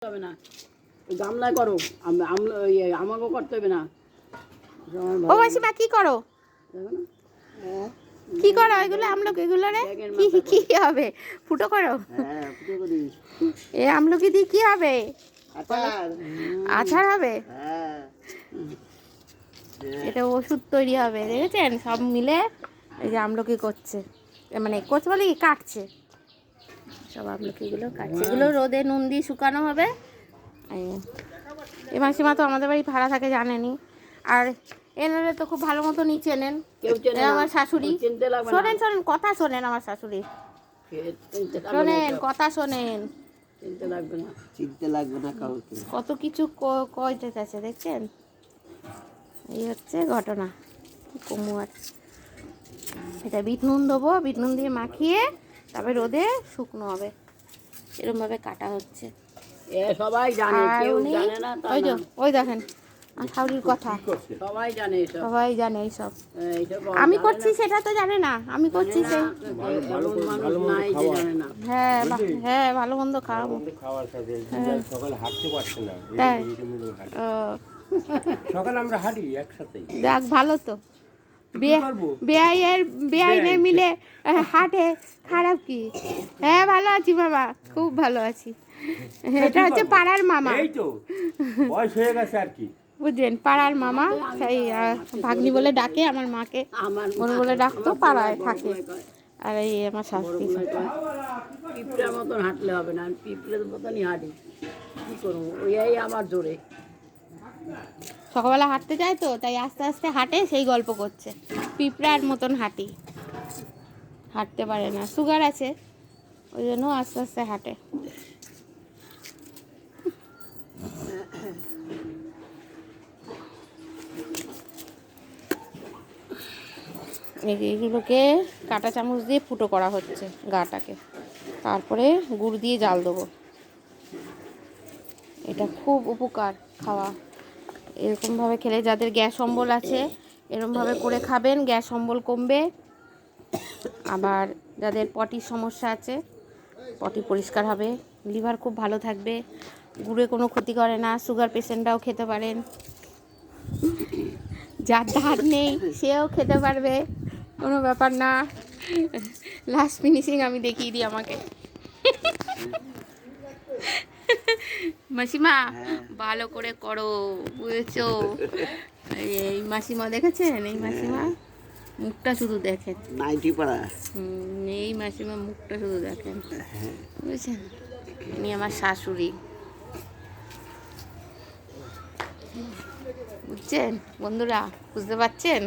হবে না, গামলায় করো। আমাকেও করতে হবে না। ও মাসিমা কি করো? দেখো না, কি করো এগুলো? আমলকি এগুলো রে কি কি হবে? ফুটো করো। হ্যাঁ ফুটো করি। এ আমলকি দিয়ে কি হবে? আচার। আচার হবে? হ্যাঁ এটা ওষুধ তৈরি হবে, দেখেছেন? সব মিলে এই যে আমলকি করছে, মানে করছে বলে কি কাটছে, সব আমলকিগুলো কাটছে। এগুলো রোদে নুন দিয়ে শুকানো হবে। এই মাসিমা তো আমাদের বাড়ি ভাড়া থাকে, জানেনি। আর এনারা তো খুব ভালো মতো নিচে নেন। আমার শাশুড়ি, শোনেন শোনেন কথা শোনেন, আমার শাশুড়ি শোনেন কথা শোনেন। চিনতে লাগবে না, চিনতে লাগবে না কাউকে। কত কিছু কইতে আছে দেখছেন। এই হচ্ছে ঘটনা। কমু আর এটা বিট নুন দেবো, বিট নুন দিয়ে মাখিয়ে তারপরে রোদে শুকনো হবে, এরকমভাবে কাটা হচ্ছে। সবাই জানে, কেউ জানে না তা না। ওই দেখেন শাশুড়ির কথা সবাই জানে, সবাই জানে এইসব। আমি করছি সেটা তো জানে না, আমি করছি সেই। হ্যাঁ হ্যাঁ, ভালো মন্দ খাওয়াবো। সকালে হাঁটতে পারছে না, সকালে আমরা হাঁটি একসাথে। দেখ ভালো তো, বেআইনের মিলে হাটে, খারাপ কি? হ্যাঁ ভালো আছি বাবা, খুব ভালো আছি। এটা হচ্ছে পাড়ার মামা, এই তো বয়স হয়ে গেছে আর কি, বুঝলেন? পাড়ার মামা, সেই ভাগ্নি বলে ডাকে আমার মাকে, বোন বলে ডাকতো, পাড়ায় থাকে। আর এই আমার শাশুড়ি। পিঁপড়ের মতন হাঁটলে হবে না, আমি পিঁপড়ের মতনই হাঁটি, কী করবো? ওই আমার জোরে। সকালবেলা হাঁটতে যায় তো, তাই আস্তে আস্তে হাঁটে, সেই গল্প করছে। পিঁপড়ার মতন হাঁটি, হাঁটতে পারে না, সুগার আছে, ওই জন্য আস্তে আস্তে হাঁটে। এইগুলোকে কাঁটা চামচ দিয়ে ফুটো করা হচ্ছে গাটাকে, তারপরে গুড় দিয়ে জাল দেবো। এটা খুব উপকার খাওয়া, এরকমভাবে খেলে যাদের গ্যাস অম্বল আছে এরকমভাবে করে খাবেন, গ্যাস অম্বল কমবে। আবার যাদের পটির সমস্যা আছে, পটি পরিষ্কার হবে, লিভার খুব ভালো থাকবে, গুড়ে কোনো ক্ষতি করে না। সুগার পেশেন্টরাও খেতে পারেন, যার দাঁত নেই সেও খেতে পারবে, কোনো ব্যাপার না। লাস্ট ফিনিশিং আমি দেখিয়ে দিই আমাকে। মাসিমা ভালো করে করো, বুঝেছো? এই মাসিমা দেখেছেন, এই মাসিমা মুখটা শুধু দেখেন, নাইটি পাড়া। এই মাসিমা মুখটা শুধু দেখেন, বুঝেছেন? উনি আমার শাশুড়ি, বুঝছেন বন্ধুরা? বুঝতে পারছেন?